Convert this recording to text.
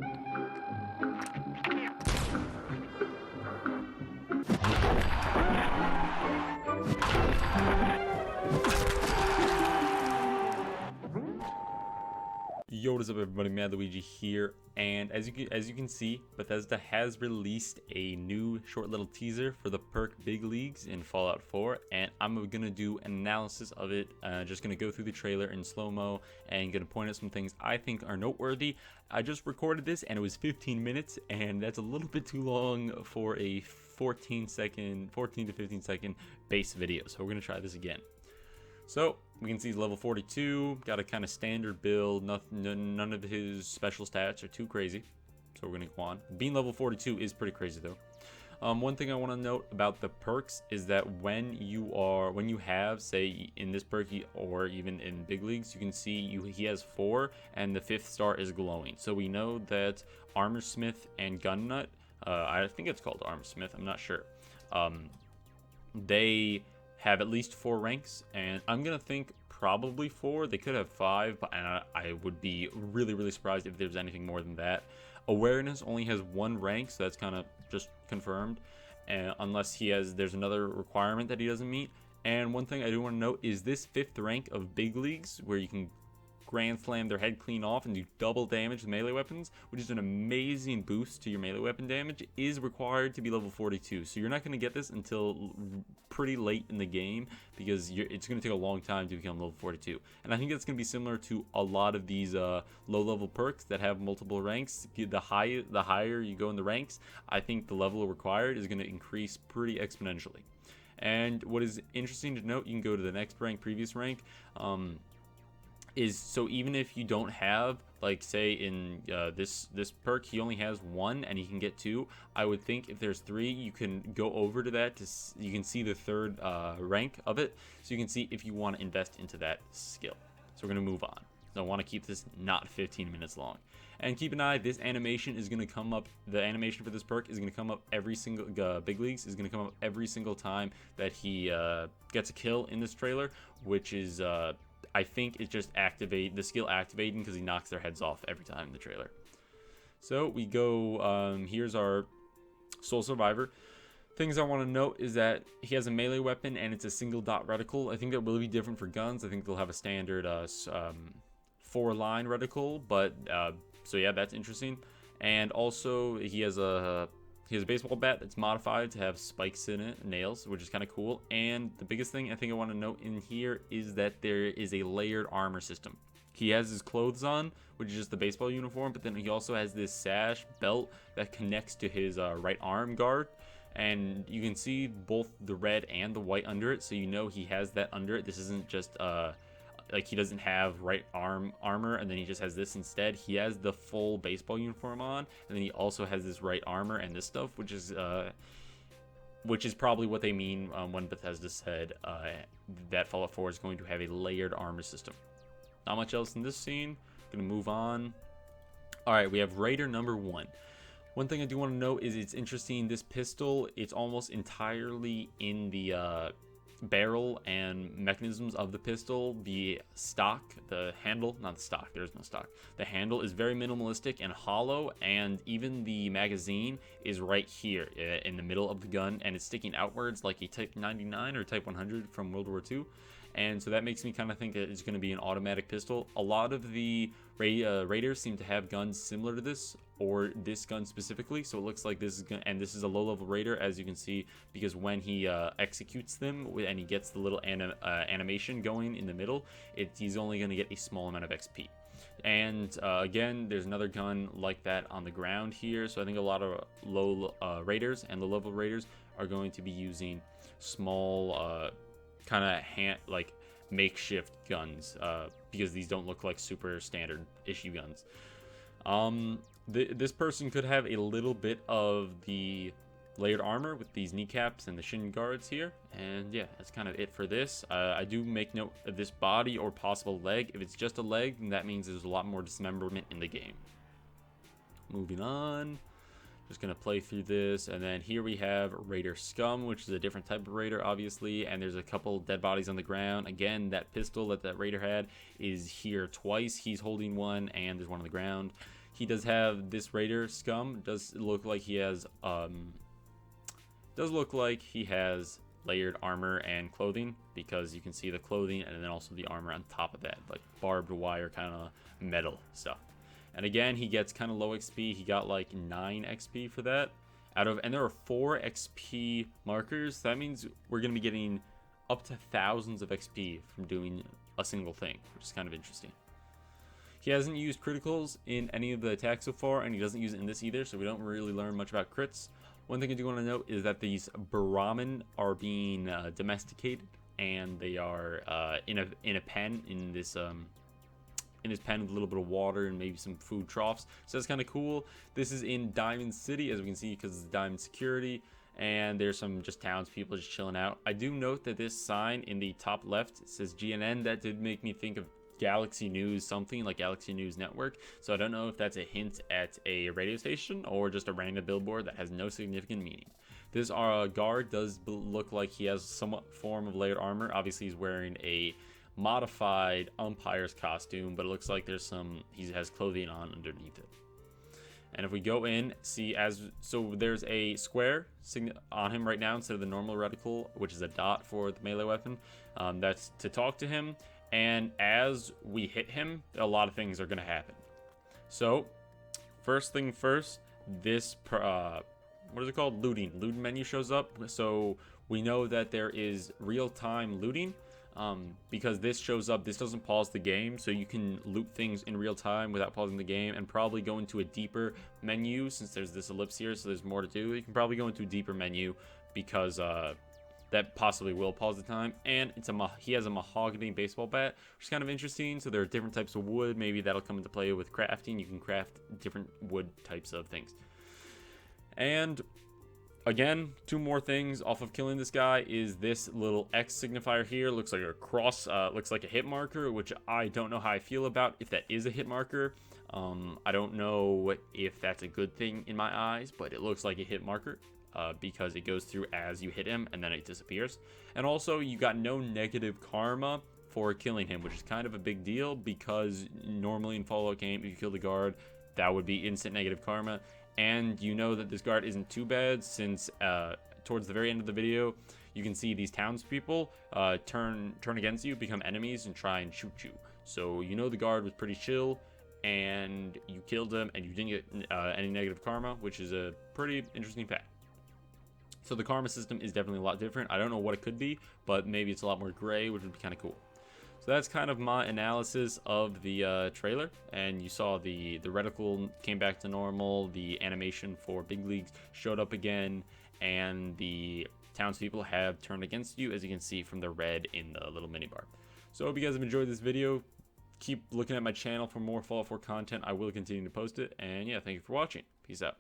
Yo, what is up, everybody? Mad Luigi here, and as you can see, Bethesda has released a new short little teaser for the perk Big Leagues in Fallout 4, and I'm gonna do an analysis of it. Just gonna go through the trailer in slow-mo and gonna point out some things I think are noteworthy. I just recorded this and it was 15 minutes, and that's a little bit too long for a 14 to 15 second base video. So we're gonna try this again. So we can see he's level 42, got a kind of standard build. None of his special stats are too crazy, so we're gonna go on. Being level 42 is pretty crazy though. One thing I want to note about the perks is that when you have, say, in this perk or even in Big Leagues, you can see he has 4 and the 5th star is glowing. So we know that Armor Smith and Gun Nut, I think it's called Armor Smith, I'm not sure, they have at least 4 ranks, and I'm gonna think probably 4. They could have 5, but I would be really surprised if there's anything more than that. Awareness only has 1 rank, so that's kind of just confirmed, and unless there's another requirement that he doesn't meet. And one thing I do want to note is this 5th rank of Big Leagues, where you can grand slam their head clean off and do double damage with melee weapons, which is an amazing boost to your melee weapon damage, is required to be level 42. So you're not going to get this until pretty late in the game, because it's going to take a long time to become level 42. And I think that's going to be similar to a lot of these low level perks that have multiple ranks. The higher you go in the ranks, I think the level required is going to increase pretty exponentially. And what is interesting to note, you can go to the next rank, previous rank, so even if you don't have, like, say in this perk, he only has 1 and he can get 2. I would think if there's 3, you can go over to that you can see the 3rd rank of it, so you can see if you want to invest into that skill. So we're gonna move on. So I want to keep this not 15 minutes long. And keep an eye, this animation is going to come up, the animation for this perk is going to come up every single, Big Leagues is going to come up every single time that he gets a kill in this trailer, which is, I think it's just the skill activating, because he knocks their heads off every time in the trailer. So we go, here's our Soul Survivor. Things I want to note is that he has a melee weapon and it's a single dot reticle. I think that will be different for guns. I think they'll have a standard 4-line reticle, but so yeah, that's interesting. And also he has a baseball bat that's modified to have spikes in it, nails, which is kind of cool. And the biggest thing I think I want to note in here is that there is a layered armor system. He has his clothes on, which is just the baseball uniform, but then he also has this sash belt that connects to his right arm guard. And you can see both the red and the white under it, so you know he has that under it. This isn't just like he doesn't have right arm armor and then he just has this instead. He has the full baseball uniform on, and then he also has this right armor and this stuff, which is probably what they mean when Bethesda said that Fallout 4 is going to have a layered armor system. Not much else in this scene. Gonna move on. All right, we have Raider number 1. One thing I do want to note is it's interesting, this pistol, it's almost entirely in the barrel and mechanisms of the pistol. The stock, the handle, not the stock, there's no stock, the handle is very minimalistic and hollow, and even the magazine is right here in the middle of the gun, and it's sticking outwards like a Type 99 or Type 100 from World War II. And so that makes me kind of think that it's going to be an automatic pistol. A lot of the raiders seem to have guns similar to this, or this gun specifically. So it looks like this is and this is a low-level raider, as you can see, because when he executes them and he gets the little animation going in the middle, he's only going to get a small amount of XP. And again, there's another gun like that on the ground here. So I think a lot of low raiders and low-level raiders are going to be using small kind of makeshift guns, because these don't look like super standard issue guns. This person could have a little bit of the layered armor with these kneecaps and the shin guards here, and yeah, that's kind of it for this. I do make note of this body or possible leg. If it's just a leg, then that means there's a lot more dismemberment in the game. Moving on. Just gonna play through this, and then here we have Raider Scum, which is a different type of raider, obviously, and there's a couple dead bodies on the ground. Again, that pistol that raider had is here twice. He's holding one, and there's one on the ground. He does have this Raider scum. Does look like he has layered armor and clothing, because you can see the clothing and then also the armor on top of that, like barbed wire kind of metal stuff. And again, he gets kind of low XP. He got like 9 XP for that. And there are 4 XP markers. That means we're going to be getting up to thousands of XP from doing a single thing, which is kind of interesting. He hasn't used criticals in any of the attacks so far, and he doesn't use it in this either, so we don't really learn much about crits. One thing I do want to note is that these Brahmin are being domesticated, and they are in a pen in this pen with a little bit of water and maybe some food troughs. So that's kind of cool. This is in Diamond City, as we can see, because it's Diamond Security, and there's some just townspeople just chilling out. I do note that this sign in the top left says GNN. That did make me think of Galaxy News, something like Galaxy News Network. So I don't know if that's a hint at a radio station or just a random billboard that has no significant meaning. This guard does look like he has somewhat form of layered armor. Obviously, he's wearing a modified umpire's costume, but it looks like he has clothing on underneath it. And if we go in, so there's a square on him right now instead of the normal reticle, which is a dot for the melee weapon. That's to talk to him. And as we hit him, a lot of things are going to happen. So, first thing first, this, what is it called? Looting menu shows up. So, we know that there is real-time looting. Because this shows up, this doesn't pause the game, so you can loot things in real time without pausing the game, and probably go into a deeper menu. Since there's this ellipse here, so there's more to do, you can probably go into a deeper menu, because that possibly will pause the time. And he has a mahogany baseball bat, which is kind of interesting. So there are different types of wood. Maybe that'll come into play with crafting. You can craft different wood types of things. And again, 2 more things off of killing this guy is this little X signifier here. Looks like a cross, looks like a hit marker, which I don't know how I feel about if that is a hit marker. I don't know if that's a good thing in my eyes, but it looks like a hit marker. Because it goes through as you hit him and then it disappears. And also, you got no negative karma for killing him, which is kind of a big deal, because normally in Fallout game, if you kill the guard, that would be instant negative karma. And you know that this guard isn't too bad, since towards the very end of the video, you can see these townspeople turn against you, become enemies, and try and shoot you. So you know the guard was pretty chill, and you killed him, and you didn't get any negative karma, which is a pretty interesting fact. So the karma system is definitely a lot different. I don't know what it could be, but maybe it's a lot more gray, which would be kind of cool. So that's kind of my analysis of the trailer. And you saw the reticle came back to normal. The animation for Big Leagues showed up again. And the townspeople have turned against you, as you can see from the red in the little minibar. So I hope you guys have enjoyed this video. Keep looking at my channel for more Fallout 4 content. I will continue to post it. And yeah, thank you for watching. Peace out.